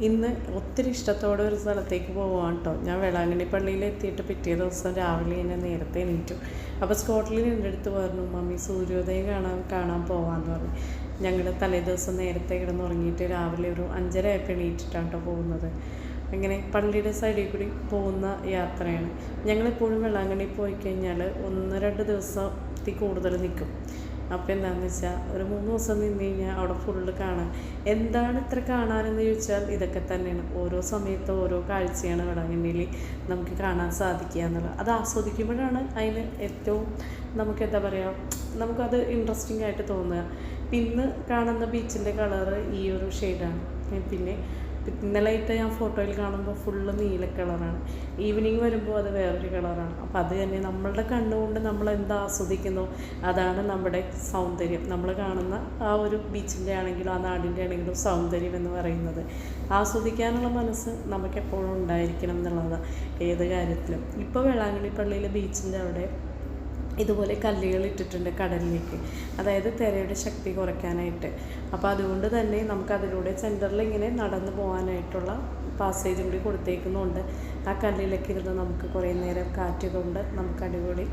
ഇന്ന് ഒത്തിരി ഇഷ്ടത്തോടെ ഒരു സ്ഥലത്തേക്ക് പോവാണ് കേട്ടോ. ഞാൻ വേളാങ്കണ്ണി പള്ളിയിൽ എത്തിയിട്ട് പിറ്റേ ദിവസം രാവിലെ തന്നെ നേരത്തെ എണീറ്റു. അപ്പോൾ സ്കോട്ട്ലൻഡ് എൻ്റെ അടുത്ത് പറഞ്ഞു, മമ്മി സൂര്യോദയം കാണാൻ പോവാമെന്ന് പറഞ്ഞു. ഞങ്ങൾ തലേ ദിവസം നേരത്തെ കിടന്നുറങ്ങിയിട്ട് രാവിലെ ഒരു 5:30 ആയപ്പോൾ എണീറ്റിട്ടാണ് കേട്ടോ പോകുന്നത്. അങ്ങനെ പള്ളിയുടെ സൈഡിൽ കൂടി പോകുന്ന യാത്രയാണ്. ഞങ്ങളെപ്പോഴും വേളാങ്കണ്ണി പോയി കഴിഞ്ഞാൽ 1-2 ദിവസത്തിൽ കൂടുതൽ നിൽക്കും. അപ്പോൾ എന്താണെന്ന് വെച്ചാൽ ഒരു 3 ദിവസം നിന്ന് കഴിഞ്ഞാൽ അവിടെ ഫുള്ള് കാണാൻ. എന്താണ് ഇത്ര കാണാനെന്ന് ചോദിച്ചാൽ ഇതൊക്കെ തന്നെയാണ്. ഓരോ സമയത്ത് ഓരോ കാഴ്ചയാണ് വേളാങ്കണ്ണിയിൽ നമുക്ക് കാണാൻ സാധിക്കുക എന്നുള്ളത്. അത് ആസ്വദിക്കുമ്പോഴാണ് അതിന് ഏറ്റവും നമുക്ക് എന്താ പറയുക, നമുക്കത് ഇൻട്രസ്റ്റിംഗ് ആയിട്ട് തോന്നുക. പിന്നെ കാണുന്ന ബീച്ചിൻ്റെ കളറ് ഈ ഒരു ഷെയ്ഡാണ്. പിന്നെ ഇന്നലെയിട്ട് ഞാൻ ഫോട്ടോയിൽ കാണുമ്പോൾ ഫുള്ള് നീല കളറാണ്. ഈവനിങ് വരുമ്പോൾ അത് വേറൊരു കളറാണ്. അപ്പോൾ അത് തന്നെ നമ്മളുടെ കണ്ണുകൊണ്ട് നമ്മൾ എന്താ ആസ്വദിക്കുന്നോ അതാണ് നമ്മുടെ സൗന്ദര്യം. നമ്മൾ കാണുന്ന ആ ഒരു ബീച്ചിൻ്റെ ആണെങ്കിലും ആ നാടിൻ്റെ ആണെങ്കിലും സൗന്ദര്യം എന്ന് പറയുന്നത്. ആസ്വദിക്കാനുള്ള മനസ്സ് നമുക്കെപ്പോഴും ഉണ്ടായിരിക്കണം എന്നുള്ളതാണ് ഏത് കാര്യത്തിലും. ഇപ്പോൾ വേളാങ്കണ്ണി പള്ളിയിലെ ബീച്ചിൻ്റെ അവിടെ ഇതുപോലെ കല്ലുകൾ ഇട്ടിട്ടുണ്ട് കടലിലേക്ക്, അതായത് തിരയുടെ ശക്തി കുറയ്ക്കാനായിട്ട്. അപ്പോൾ അതുകൊണ്ട് തന്നെ നമുക്കതിലൂടെ സെൻറ്ററിൽ ഇങ്ങനെ നടന്നു പോകാനായിട്ടുള്ള പാസേജ് കൂടി കൊടുത്തേക്കുന്നുണ്ട്. ആ കല്ലിലേക്ക് ഇരുന്ന് നമുക്ക് കുറേ നേരം കാറ്റ് കൊണ്ട് നമുക്ക് അടിപൊളി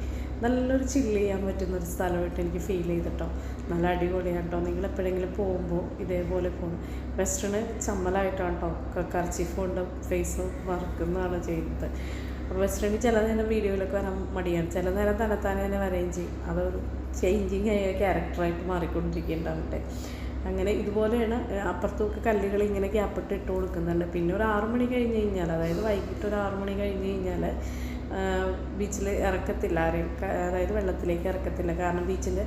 നല്ലൊരു ചില്ല് ചെയ്യാൻ പറ്റുന്നൊരു സ്ഥലമായിട്ട് എനിക്ക് ഫീൽ ചെയ്തിട്ടോ. നല്ല അടിപൊളിയാണ് കേട്ടോ. നിങ്ങൾ എപ്പോഴെങ്കിലും പോകുമ്പോൾ ഇതേപോലെ പോകും. വെസ്റ്റേൺ ചമ്മലായിട്ടാണ് കേട്ടോ കർച്ചീഫ് കൊണ്ട് ഫേസ് വറക്കുന്നതാണ് ചെയ്യുന്നത്. വെസ്റ്റേണിൽ ചില നേരം വീഡിയോയിലൊക്കെ വരാൻ മടിയാണ്, ചില നേരം തന്നെത്താനെ തന്നെ വരെയും ചെയ്യും. അതൊരു ചേഞ്ചിങ് ആയ ക്യാരക്ടറായിട്ട് മാറിക്കൊണ്ടിരിക്കുന്നുണ്ടാവട്ടെ. അങ്ങനെ ഇതുപോലെയാണ്. അപ്പുറത്തൊക്കെ കല്ലുകൾ ഇങ്ങനെ ഗ്യാപ്പിട്ട് ഇട്ട് കൊടുക്കുന്നുണ്ട്. പിന്നെ ഒരു 6 മണി കഴിഞ്ഞ് കഴിഞ്ഞാൽ, അതായത് വൈകിട്ട് ഒരു 6 മണി കഴിഞ്ഞ് കഴിഞ്ഞാൽ ബീച്ചിൽ ഇറക്കത്തില്ല ആരെയും, അതായത് വെള്ളത്തിലേക്ക് ഇറക്കത്തില്ല. കാരണം ബീച്ചിൻ്റെ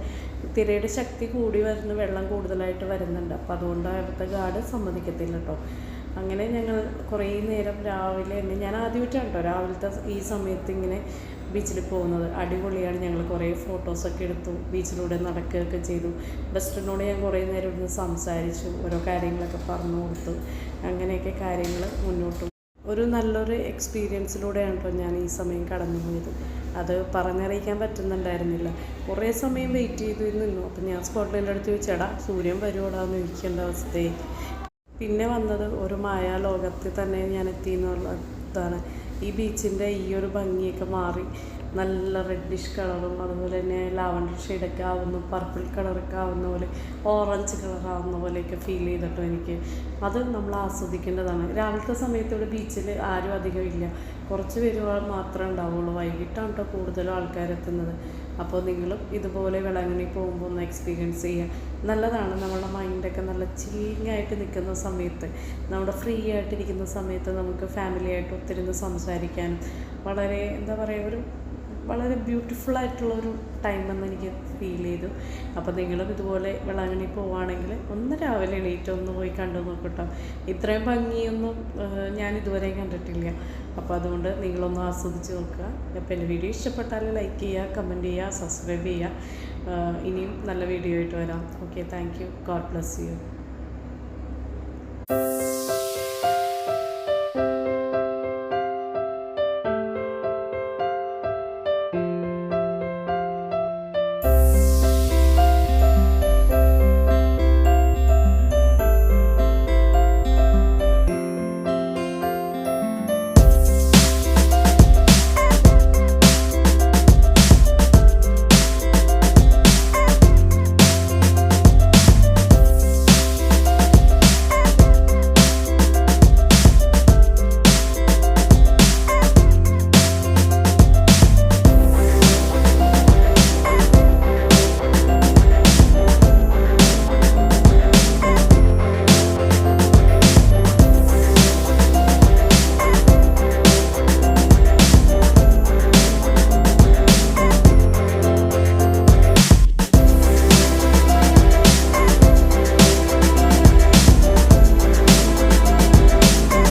തിരയുടെ ശക്തി കൂടി വരുന്ന വെള്ളം കൂടുതലായിട്ട് വരുന്നുണ്ട്. അപ്പോൾ അതുകൊണ്ട് അവിടുത്തെ ഗാർഡ് സമ്മതിക്കത്തില്ല കേട്ടോ. അങ്ങനെ ഞങ്ങൾ കുറേ നേരം രാവിലെ തന്നെ, ഞാൻ ആദ്യമായിട്ടാണ് കേട്ടോ രാവിലത്തെ ഈ സമയത്ത് ഇങ്ങനെ ബീച്ചിൽ പോകുന്നത്. അടിപൊളിയാണ്. ഞങ്ങൾ കുറേ ഫോട്ടോസൊക്കെ എടുത്തു, ബീച്ചിലൂടെ നടക്കുകയൊക്കെ ചെയ്തു. ബെസ്റ്റിനോട് ഞാൻ കുറേ നേരം ഇരുന്ന് സംസാരിച്ചു, ഓരോ കാര്യങ്ങളൊക്കെ പറഞ്ഞു കൊടുത്തു. അങ്ങനെയൊക്കെ കാര്യങ്ങൾ മുന്നോട്ട് ഒരു നല്ലൊരു എക്സ്പീരിയൻസിലൂടെയാണ് കേട്ടോ ഞാൻ ഈ സമയം കടന്നു പോയത്. അത് പറഞ്ഞറിയിക്കാൻ പറ്റുന്നുണ്ടായിരുന്നില്ല. കുറേ സമയം വെയിറ്റ് ചെയ്ത് നിന്നു. അപ്പം ഞാൻ സ്കോട്ട്ലൻഡിൻ്റെ അടുത്ത് ചോദിച്ചേടാ സൂര്യൻ വരുവോടാന്ന് ചോദിക്കേണ്ട അവസ്ഥയെ. പിന്നെ വന്നത് ഒരു മായാലോകത്തിൽ തന്നെ ഞാൻ എത്തി എന്നുള്ളതാണ്. ഈ ബീച്ചിൻ്റെ ഈ ഒരു ഭംഗിയൊക്കെ മാറി നല്ല റെഡിഷ് കളറും അതുപോലെ തന്നെ ലാവൻഡർ ഷെയ്ഡൊക്കെ ആവുന്നു, പർപ്പിൾ കളറൊക്കെ ആവുന്ന പോലെ, ഓറഞ്ച് കളറാവുന്ന പോലെയൊക്കെ ഫീൽ ചെയ്തിട്ടോ എനിക്ക്. അത് നമ്മൾ ആസ്വദിക്കേണ്ടതാണ്. രാവിലത്തെ സമയത്ത് ഇവിടെ ബീച്ചിൽ ആരും അധികം ഇല്ല, കുറച്ച് പേര് മാത്രമേ ഉണ്ടാവുള്ളൂ. വൈകിട്ടാണ് കേട്ടോ കൂടുതലും ആൾക്കാരെത്തുന്നത്. അപ്പോൾ നിങ്ങളും ഇതുപോലെ വേളാങ്കണ്ണി പോകുമ്പോൾ ഒന്ന് എക്സ്പീരിയൻസ് ചെയ്യുക. നല്ലതാണ്. നമ്മളുടെ മൈൻഡൊക്കെ നല്ല ചില്ലിങ്ങായിട്ട് നിൽക്കുന്ന സമയത്ത്, നമ്മുടെ ഫ്രീ ആയിട്ടിരിക്കുന്ന സമയത്ത് നമുക്ക് ഫാമിലിയായിട്ട് ഒത്തിരുന്ന് സംസാരിക്കാനും വളരെ എന്താ പറയുക, വളരെ ബ്യൂട്ടിഫുള്ളായിട്ടുള്ളൊരു ടൈമെന്ന് എനിക്ക് ഫീൽ ചെയ്തു. അപ്പോൾ നിങ്ങളും ഇതുപോലെ വേളാങ്കണ്ണി പോവുകയാണെങ്കിൽ ഒന്ന് രാവിലെ എണീറ്റ് ഒന്ന് പോയി കണ്ടു നോക്കട്ടോ. ഇത്രയും ഭംഗിയൊന്നും ഞാൻ ഇതുവരെ കണ്ടിട്ടില്ല. അപ്പോൾ അതുകൊണ്ട് നിങ്ങളൊന്ന് ആസ്വദിച്ച് നോക്കുക. അപ്പോൾ എൻ്റെ വീഡിയോ ഇഷ്ടപ്പെട്ടാൽ ലൈക്ക് ചെയ്യുക, കമൻറ്റ് ചെയ്യുക, സബ്സ്ക്രൈബ് ചെയ്യുക. ഇനിയും നല്ല വീഡിയോ ആയിട്ട് വരാം. Okay, thank you. God bless you.